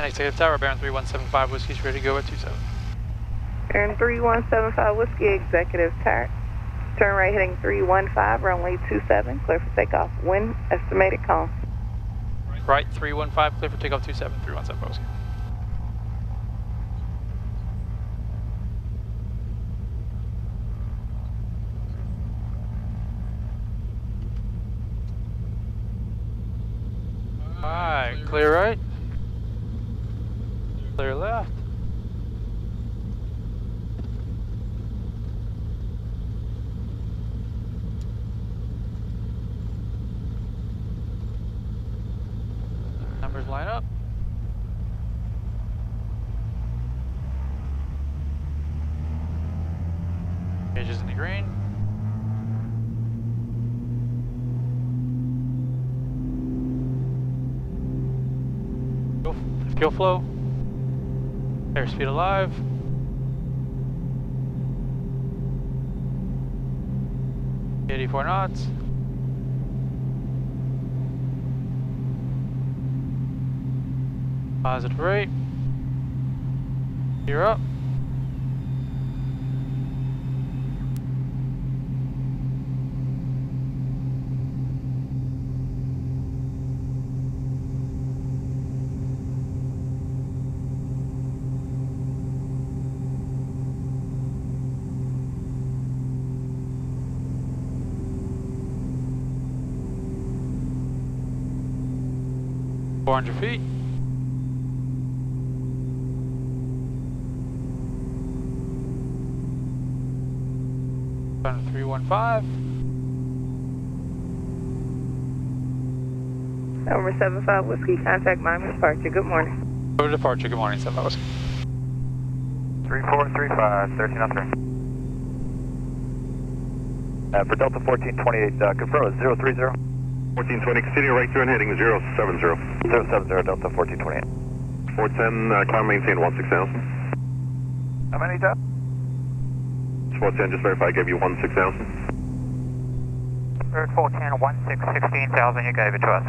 Executive Tower, bearing 3175 Whiskey's ready to go at 27. Bearing 3175 Whiskey, Executive Tower. Turn right heading 315, runway 27, clear for takeoff. Wind estimated calm. Right, 315, clear for takeoff 27, 317 Whiskey. Alright, clear right. Clear left. Numbers line up. Pages in the green. Fuel flow. Airspeed alive. $84 knots. Positive rate. You're up. $400 feet. Down to 315. Number 75 Whiskey, contact Miami departure. Good morning. Over departure. Good morning, 75 Whiskey. 3435, 1303. For Delta 1428, confirm is 030. 1420, continue right through and heading 070. 070, Delta 1428. 410, climb maintain 16,000. How many times? 410, just verify I gave you 16,000. Bird 410, 16,000, you gave it to us.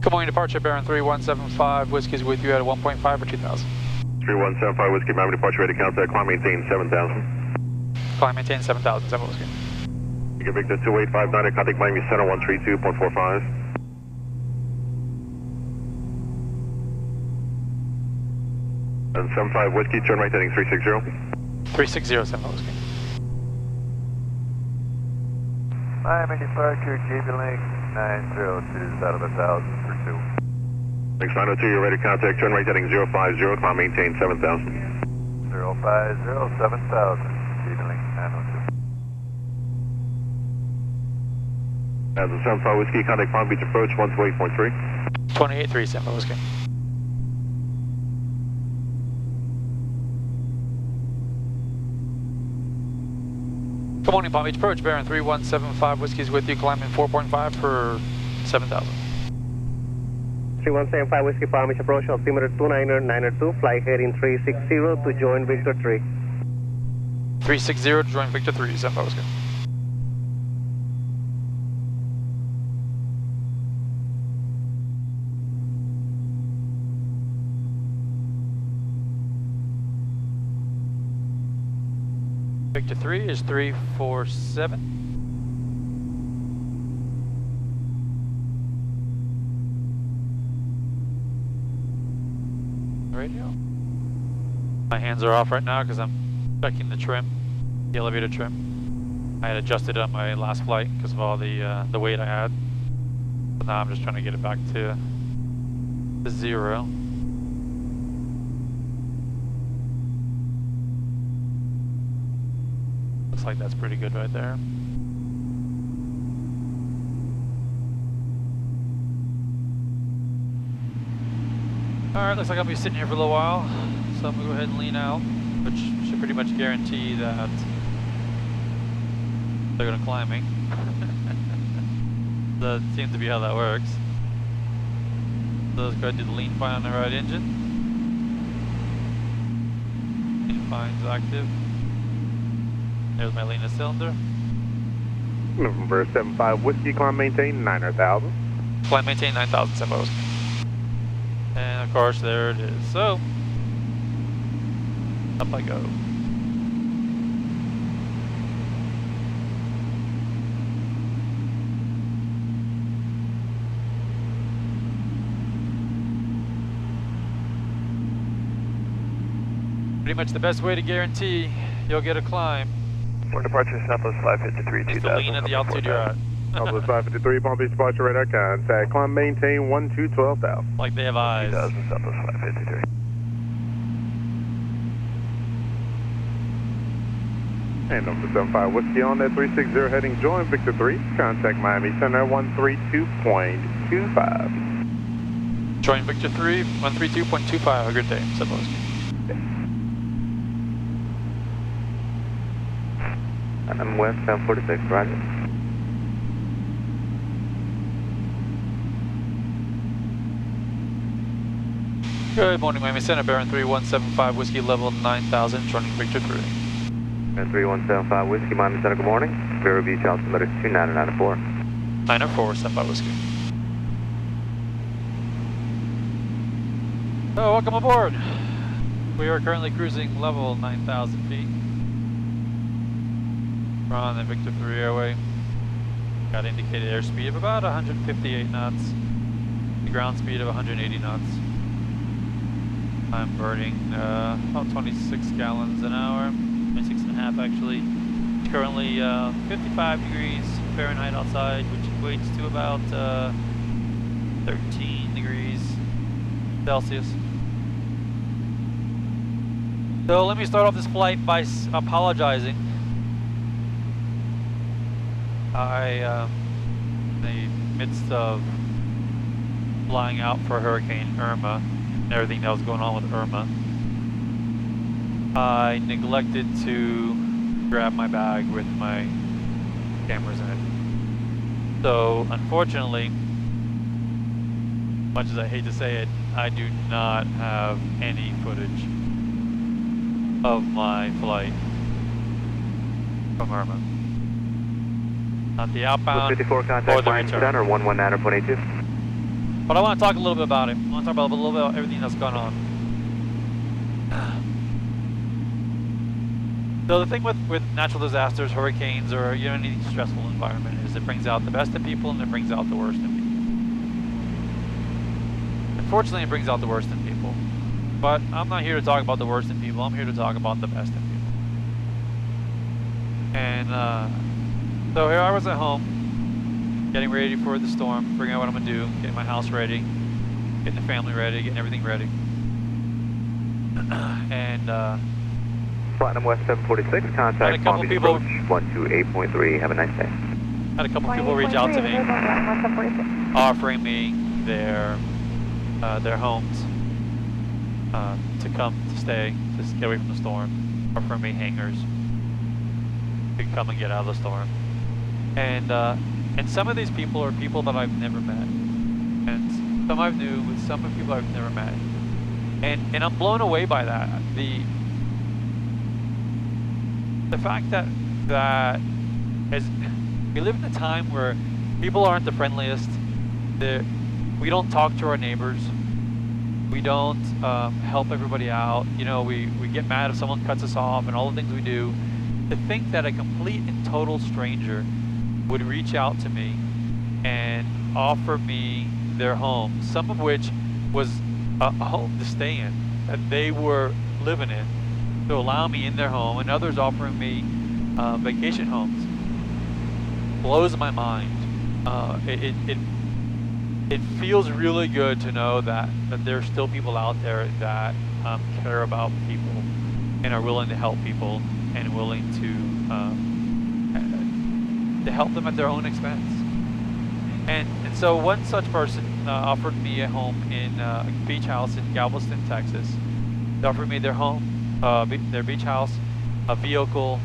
Good morning, departure, bearing 3175. Whiskey's with you at 1.5 for 2,000. 3175 Whiskey, Miami departure ready to contact, climb maintain 7,000. Climb maintain 7,000, 7 Whiskey. You get Victor 2859, contact Miami Center 132.45. And 75 Whiskey, turn right heading 360. 360, 7 Whiskey. Miami departure, GB link 902 out of 1,000 for 2. Thanks, 902, you're ready to contact, turn right heading 050, climb maintain 7,000. 050, 7,000, GB link 902. As a 75 Whiskey, contact Palm Beach approach 128.3. 28.3, 7 Whiskey. Good morning, Palm Beach approach, bearing 3175 Whiskey's with you, climbing 4.5 for 7,000. 3175 Whiskey Palm Beach approach, altimeter 29992, fly heading 360 to join Victor 3. 360 to join Victor 3, 7 Whiskey. Victor 3 is 347. Radio. My hands are off right now because I'm checking the trim, the elevator trim. I had adjusted it on my last flight because of all the weight I had. So now I'm just trying to get it back to 0. Looks like that's pretty good right there. Alright, looks like I'll be sitting here for a little while, so I'm going to go ahead and lean out, which should pretty much guarantee that they're going to climb me. That seems to be how that works. So let's go ahead and do the lean fine on the right engine. Lean fine's active. There's my leanest cylinder. November 75 Whiskey, climb maintain 9,000. Climb maintain 9,000, 7 Whiskey. of course, there it is. So, up I go. Pretty much the best way to guarantee you'll get a climb For departure, Southwest 553, is to lean at the altitude you're at. Southwest 553, Palm Beach departure radar contact. Climb maintain 12,000. Like they have eyes. 2000, Southwest 553. And number 75 Whiskey on that 360 heading join Victor 3. Contact Miami Center 132.25. Join Victor 3, 132.25. Have a good day, said Whiskey. I'm west 746, roger. Good morning, Miami Center, Baron 3175, Whiskey level 9000, joining Victor 3. 3175 Whiskey, Miami Center, good morning. Vero Beach, altimeter 2994. 904, 75 Whiskey. So, welcome aboard. We are currently cruising level 9,000 feet. We're on the Victor 3 airway. Got indicated airspeed of about 158 knots. The ground speed of 180 knots. I'm burning about 26 gallons an hour. 26 and a half actually. It's currently 55 degrees Fahrenheit outside, which equates to about 13 degrees Celsius. So let me start off this flight by apologizing. In the midst of flying out for Hurricane Irma and everything that was going on with Irma, I neglected to grab my bag with my cameras in it. So unfortunately, much as I hate to say it, I do not have any footage of my flight from Irma. Not the outbound 54 or contact the Miami return. Center 119.82. But I want to talk a little bit about it. I want to talk about a little bit about everything that's gone on. So the thing with natural disasters, hurricanes, or any stressful environment is it brings out the best in people and it brings out the worst in people. Unfortunately, it brings out the worst in people. But I'm not here to talk about the worst in people. I'm here to talk about the best in people. And so here I was at home, getting ready for the storm, figuring out what I'm gonna do, getting my house ready, getting the family ready, getting everything ready. And Platinum West 746, Had a contact couple Palm Beach people- approach 128.3. Have a nice day. had a couple people reach out to me, offering me their homes to come to stay, to get away from the storm, offering me hangars to come and get out of the storm. And some of these people are people that I've never met, and some I've knew, with some of people I've never met, and I'm blown away by that. The fact that as we live in a time where people aren't the friendliest, we don't talk to our neighbors, we don't help everybody out. We get mad if someone cuts us off, and all the things we do. To think that a complete and total stranger would reach out to me and offer me their home, some of which was a home to stay in, that they were living in, to allow me in their home, and others offering me vacation homes, blows my mind. It feels really good to know that there's still people out there that care about people and are willing to help people and willing to help them at their own expense. And so one such person offered me a home in a beach house in Galveston, Texas. They offered me their home, their beach house, a vehicle,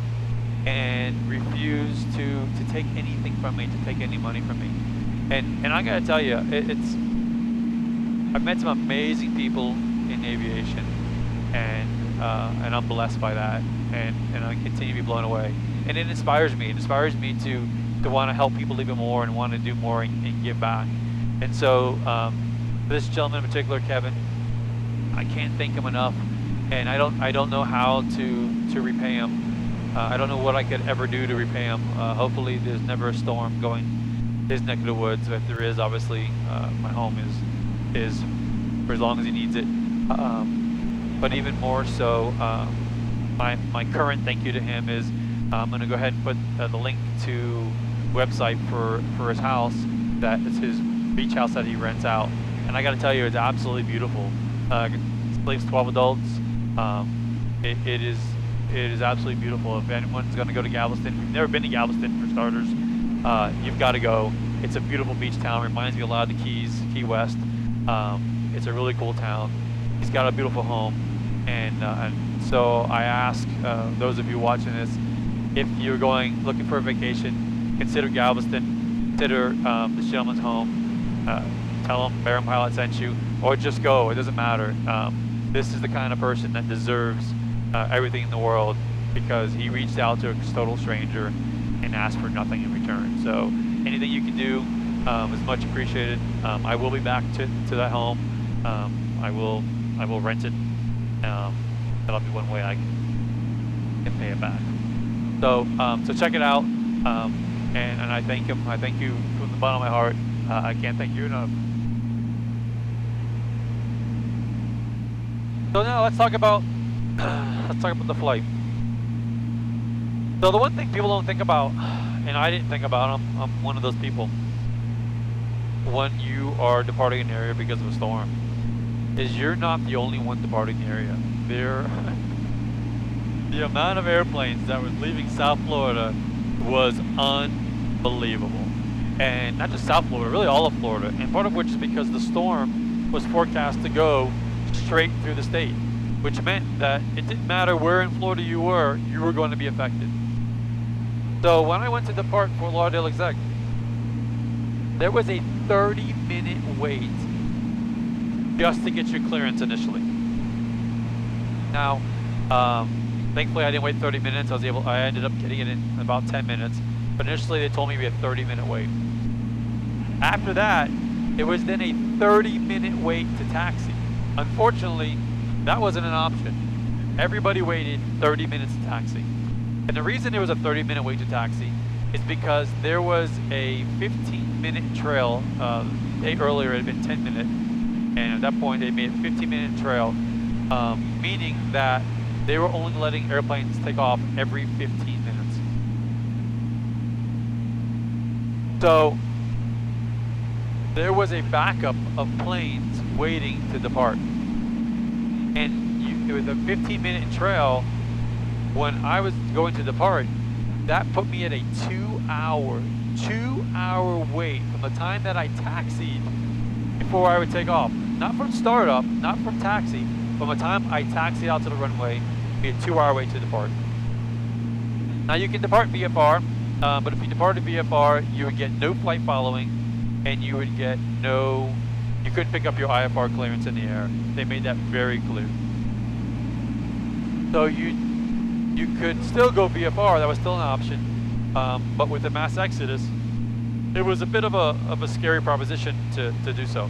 and refused to take anything from me, to take any money from me. And I gotta tell you, I've met some amazing people in aviation, and I'm blessed by that, and I continue to be blown away. And it inspires me. It inspires me to want to help people even more and want to do more and give back. And so this gentleman in particular, Kevin, I can't thank him enough, and I don't know how to repay him. I don't know what I could ever do to repay him. Hopefully there's never a storm going his neck of the woods. If there is, obviously my home is for as long as he needs it. But even more so, my current thank you to him is I'm going to go ahead and put the link to website for his house. That is his beach house that he rents out, and I got to tell you, it's absolutely beautiful. Sleeps 12 adults. It is absolutely beautiful. If anyone's going to go to Galveston, if you've never been to Galveston for starters, you've got to go. It's a beautiful beach town. Reminds me a lot of the Keys, Key West. It's a really cool town. He's got a beautiful home, and so I ask those of you watching this, if you're looking for a vacation, consider Galveston, consider this gentleman's home. Tell him Baron Pilot sent you, or just go. It doesn't matter. This is the kind of person that deserves everything in the world, because he reached out to a total stranger and asked for nothing in return. So anything you can do is much appreciated. I will be back to that home. I will rent it. That'll be one way I can pay it back. So so check it out, and I thank him. I thank you from the bottom of my heart. I can't thank you enough. So now let's talk about the flight. So the one thing people don't think about, and I didn't think about, I'm one of those people, when you are departing an area because of a storm, is you're not the only one departing the area. The amount of airplanes that was leaving South Florida was unbelievable. And not just South Florida, really all of Florida. And part of which is because the storm was forecast to go straight through the state, which meant that it didn't matter where in Florida you were going to be affected. So when I went to depart Fort Lauderdale Exec, there was a 30-minute wait just to get your clearance initially. Now, thankfully I didn't wait 30 minutes. I ended up getting it in about 10 minutes. But initially they told me we had a 30-minute wait. After that, it was then a 30-minute wait to taxi. Unfortunately, that wasn't an option. Everybody waited 30 minutes to taxi. And the reason there was a 30-minute wait to taxi is because there was a 15-minute trail. The day earlier it had been 10 minutes, and at that point they made a 15-minute trail, meaning that they were only letting airplanes take off every 15 minutes. So there was a backup of planes waiting to depart, and it was a 15-minute trail. When I was going to depart, that put me at a 2-hour wait from the time that I taxied before I would take off. Not from startup, not from taxi, from the time I taxied out to the runway, be a 2-hour wait to depart. Now you can depart VFR. But if you departed VFR, you would get no flight following, and you would get you couldn't pick up your IFR clearance in the air. They made that very clear. So you could still go VFR, that was still an option, but with the mass exodus, it was a bit of a scary proposition to do so.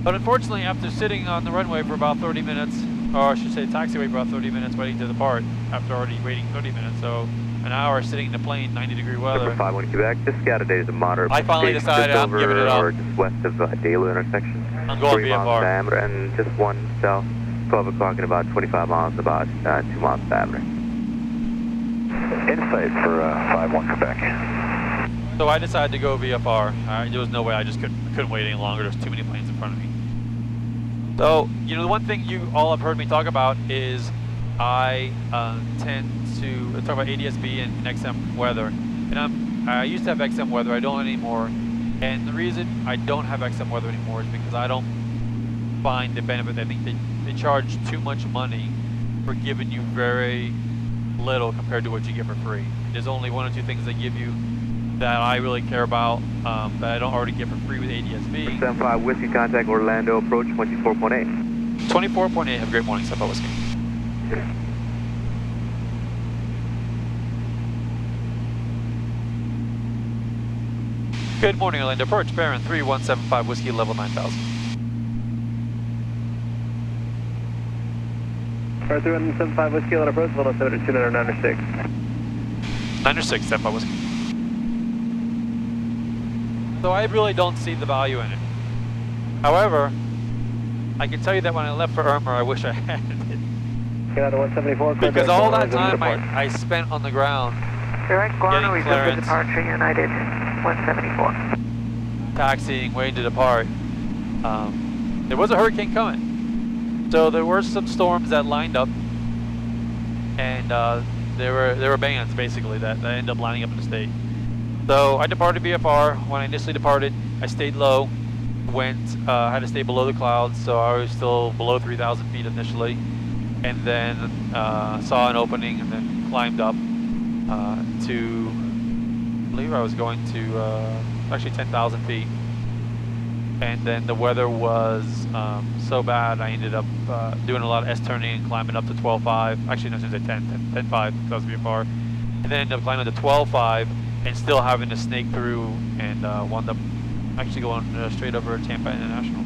But unfortunately, after sitting on the runway for about 30 minutes, or I should say taxiway for about 30 minutes waiting to depart, after already waiting 30 minutes, so an hour sitting in the plane, 90-degree weather. Number 51 Quebec, just scattered days of moderate. I finally decided I'm giving it up. Or just west of Dalo intersection. I'm going 3 miles VFR. diameter and just 1 south. 12 o'clock and about 25 miles, about 2 miles diameter. Insight for 51 Quebec. So I decided to go VFR. There was no way, I couldn't wait any longer. There's too many planes in front of me. So, you know, the one thing you all have heard me talk about is I tend to talk about ADS-B and XM weather. And I used to have XM weather, I don't anymore. And the reason I don't have XM weather anymore is because I don't find the benefit. I think they charge too much money for giving you very little compared to what you get for free. There's only 1 or 2 things they give you that I really care about, that I don't already get for free with ADS-B. 75 Whiskey, contact Orlando, approach 24.8. 24.8, have a great morning, 75 Whiskey. Good morning, Orlando, approach Baron 3175 Whiskey, level 9000. 3175 Whiskey on approach, level 72996. 96, 75 Whiskey. So I really don't see the value in it. However, I can tell you that when I left for Irma, I wish I had it. Get out of 174. Because all that time I spent on the ground Direct Guano, getting resume the clearance, departure, United 174. taxiing, waiting to depart. There was a hurricane coming. So there were some storms that lined up, and there were bands basically that ended up lining up in the state. So I departed VFR. When I initially departed, I stayed low, had to stay below the clouds, so I was still below 3,000 feet initially, and then saw an opening and then climbed up to, I believe I was going to actually 10,000 feet. And then the weather was so bad, I ended up doing a lot of S-turning and climbing up to 12.5. Actually, no, I should say 10.5 because I was VFR. And then ended up climbing to 12.5 and still having to snake through and wound up actually going straight over Tampa International.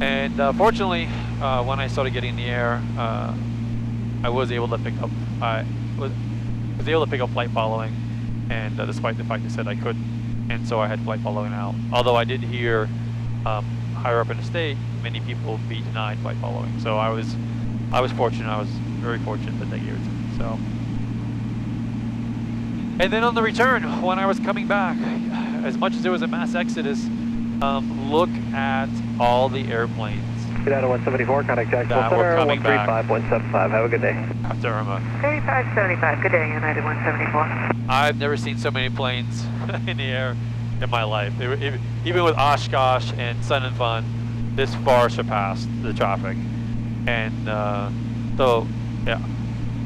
And fortunately, when I started getting in the air, I was able to pick up. I was able to pick up flight following, and despite the fact they said I couldn't, and so I had flight following out. Although I did hear higher up in the state, many people be denied flight following. So I was fortunate. I was very fortunate that they gave it to me. So. And then on the return, when I was coming back, as much as there was a mass exodus, look at all the airplanes. Get out of 174, contact Jacksonville that were Center, coming back 135.75. Have a good day. After Irma. 3575, good day, United 174. I've never seen so many planes in the air in my life. They were, even with Oshkosh and Sun and Fun, this far surpassed the traffic. And so, yeah,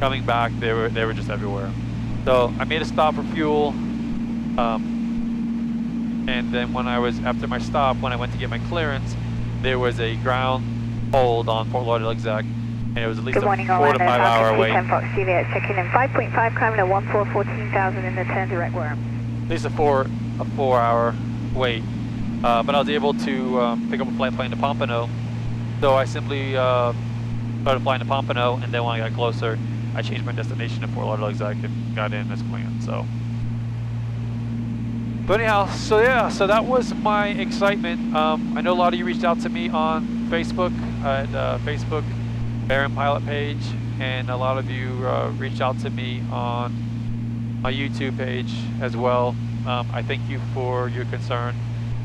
coming back, they were just everywhere. So I made a stop for fuel, and then when I was, after my stop, when I went to get my clearance, there was a ground hold on Fort Lauderdale exec, and it was at least Good morning, a 4 to 5 hour wait. 10 Fox Juliet, checking in 5.5, climbing at 14,000 in the turn direct worm. At least a 4 hour wait, but I was able to pick up a flight plane to Pompano, so I simply started flying to Pompano, and then when I got closer, I changed my destination to Fort Lauderdale exec and got in as planned. So, but anyhow, so yeah, so that was my excitement. I know a lot of you reached out to me on Facebook at Facebook Baron Pilot page, and a lot of you reached out to me on my YouTube page as well. I thank you for your concern.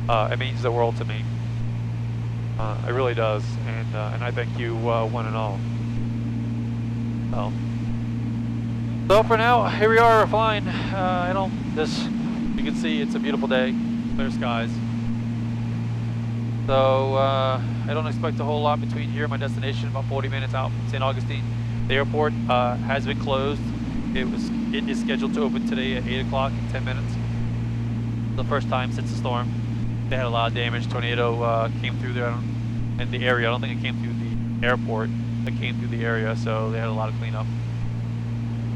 It means the world to me. It really does, and I thank you one and all. So for now, here we are flying. You can see it's a beautiful day, clear skies. So I don't expect a whole lot between here and my destination, about 40 minutes out from St. Augustine. The airport has been closed. It is scheduled to open today at 8 o'clock in 10 minutes. The first time since the storm. They had a lot of damage. Tornado came through there in the area. I don't think it came through the airport. It came through the area, so they had a lot of cleanup.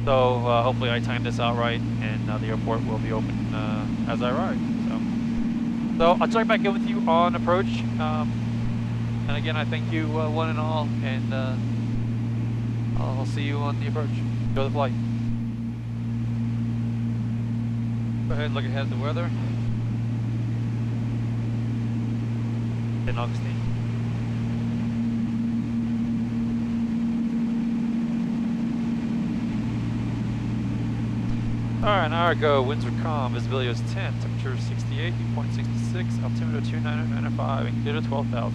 So hopefully I timed this out right, and the airport will be open as I arrive. So I'll check back in with you on approach. And again, I thank you one and all, and I'll see you on the approach. Enjoy the flight. Go ahead and look ahead at the weather. St. Augustine. Alright, now I go. Winds are calm, visibility is 10, temperature 68, dew point 66, altimeter 2995, and clear to 12,000.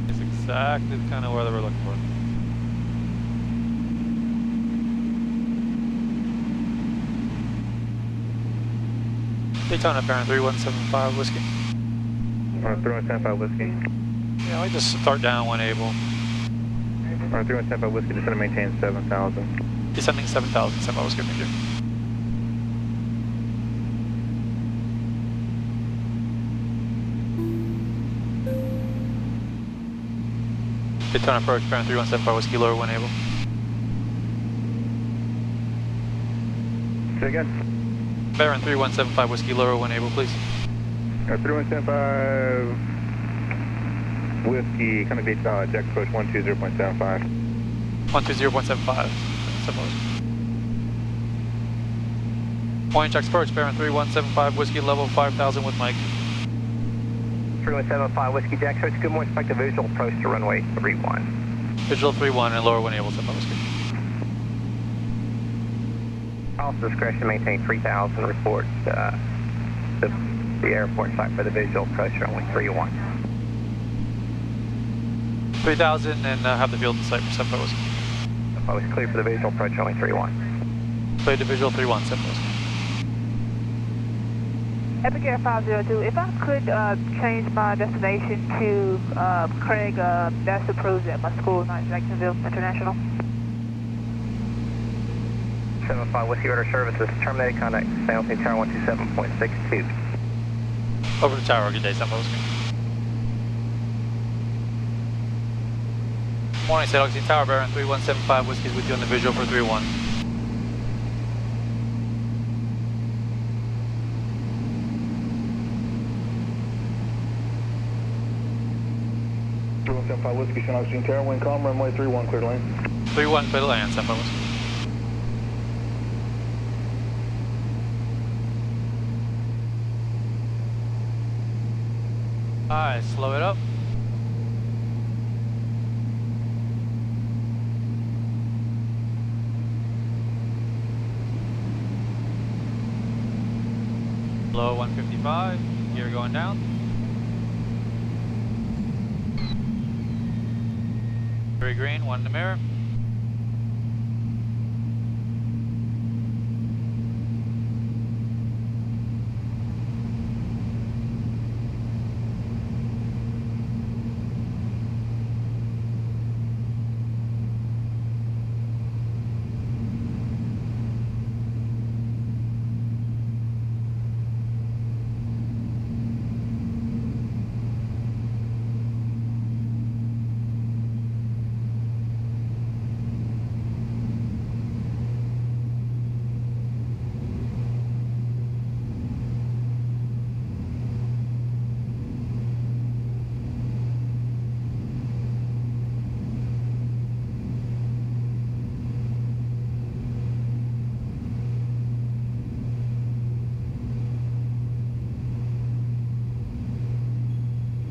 It's exactly the kind of weather we're looking for. Daytona Baron 3175 Whiskey. 3175 Whiskey. Yeah, I just start down when able. 3175 Whiskey, just going to maintain 7,000. Descending 7,000, 75 Whiskey, thank you. Daytona approach, Baron 3175 Whiskey, lower when able. Say again? Baron 3175 Whiskey, lower when able, please. 3175, Whiskey, kind of beat deck approach 120.75. 120.75. Point Jack's approach, bearing 3175, whiskey level 5000 with Mike. 3175 Whiskey Jack, so it's good morning, expect a visual approach to runway 31. Visual 31 and lower when able, Sempa Whiskey. Also discretion, maintain 3000, report the airport site for the visual approach runway 31. 3000 and have the field in sight for Sempa Whiskey. I was clear for the visual approach runway 31. Clear to visual 31, Sempa Whiskey. Epic Air 502, if I could change my destination to Craig, that's approved at my school, not Jacksonville International. 75 Whiskey Order Services, terminated contact, San Jose Tower 127.62. Over the tower, good day, Sempa Whiskey. Morning, San Jose Tower, bearing 3175, Whiskey's with you on the visual for 31. 3175 Whiskey, San Augustine Tower, wind calm, runway 31, clear lane. 31, clear to land, Sempa Whiskey. Alright, slow it up. Low 155, gear going down. 3 green, 1 in the mirror.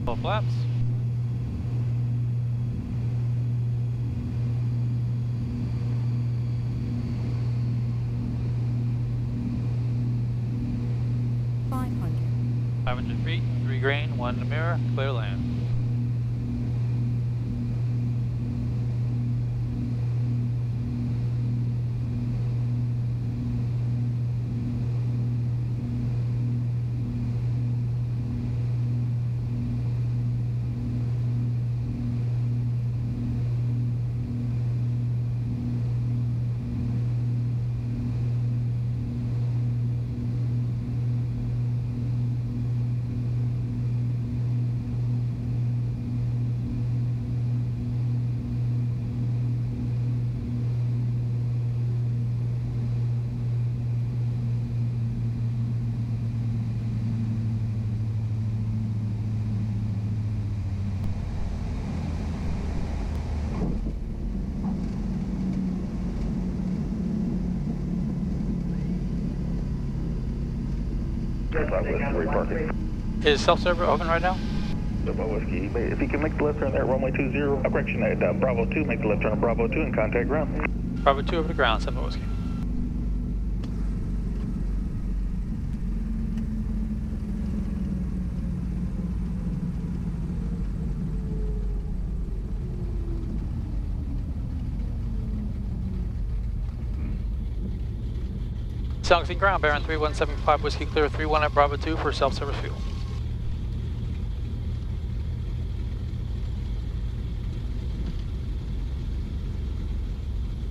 Full flaps. $500. 500 feet, 3 green, 1 in the mirror, clear land. Is self-server open right now? Whiskey, if you can make the left turn there, runway 20, correction at Bravo 2, make the left turn at Bravo 2 and contact ground. Bravo 2 over the ground, Sempa Whiskey. San Augustine ground, bearing 3175 Whiskey clear 31 at Bravo 2 for self-service fuel.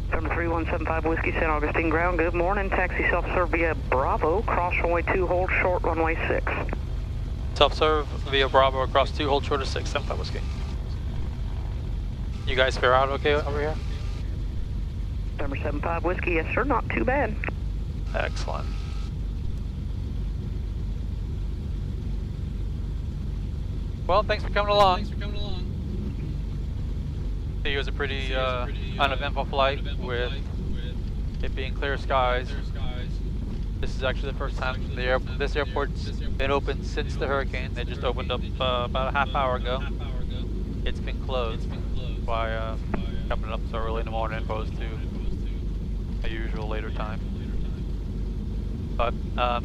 From 3175 Whiskey, San Augustine ground, good morning. Taxi self-serve via Bravo, cross runway 2, hold short runway 6. Self-serve via Bravo across 2, hold short of 6, 75 Whiskey. You guys fare out okay over here? Number 75 Whiskey, yes sir, not too bad. Excellent. Well, thanks for coming along. It was a pretty uneventful flight with it being clear skies. This is actually the first time this airport's been open since the hurricane. They just opened up about a half hour ago. It's been closed by coming up so early in the morning opposed to a usual later time. But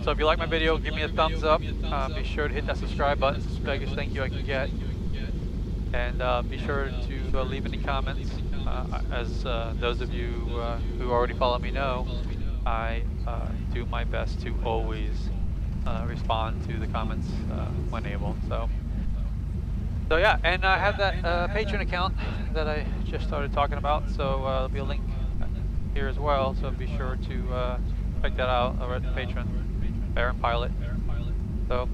so if you like my video, give me a thumbs up. Be sure to hit that subscribe button. It's the biggest thank you I can get. And be sure to leave any comments. As those of you who already follow me know, I do my best to always respond to the comments when able. So yeah, and I have that Patreon account that I just started talking about. So there'll be a link here as well. So be sure to check that out over at the Patreon, Baron Pilot. So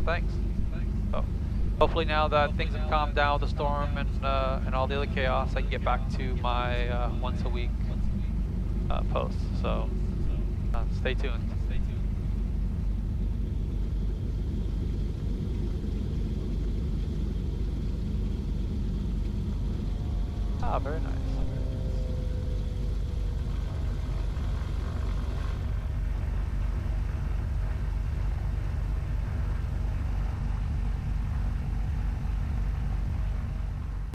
thanks. So hopefully now that things have calmed down with the storm and all the other chaos, I can get back to my once a week posts. So stay tuned. Ah, very nice.